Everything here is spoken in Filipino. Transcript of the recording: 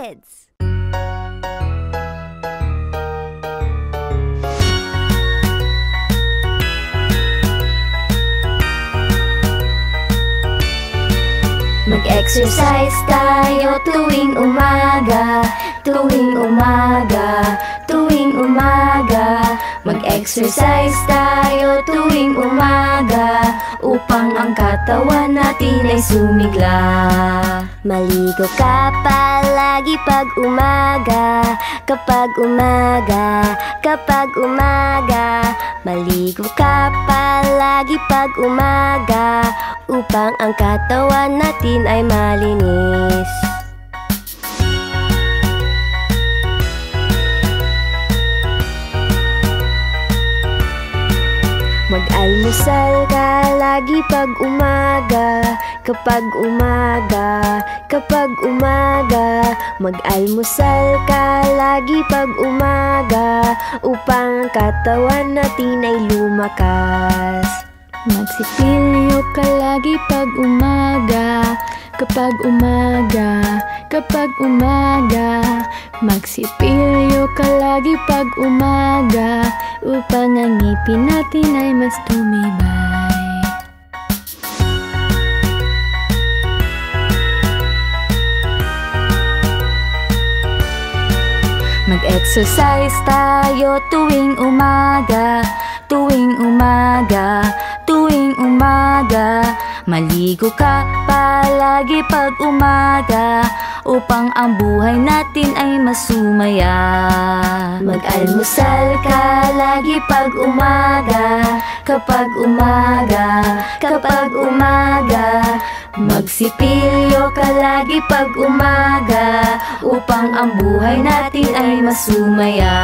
Kids. Mag-exercise tayo tuwing umaga, tuwing umaga, tuwing umaga. Mag-exercise tayo tuwing umaga, upang ang katawan natin ay sumigla. Maligo ka palagi pag umaga, kapag umaga, kapag umaga. Maligo ka palagi pag umaga, upang ang katawan natin ay malinis. Mag-almusal ka lagi pag umaga, kapag umaga, kapag umaga. Mag-almusal ka lagi pag umaga, upang ang katawan natin ay lumakas. Magsipilyo ka lagi pag umaga, kapag umaga, kapag umaga. Magsipilyo ka lagi pag umaga, upang ang ngipin natin ay mas tumibay. Mag-exercise tayo tuwing umaga, tuwing umaga, tuwing umaga. Maligo ka palagi pag umaga, upang ang buhay natin ay masumaya. Mag-almusal ka lagi pag umaga, kapag umaga, kapag umaga. Magsipilyo ka lagi pag umaga, upang ang buhay natin ay masumaya.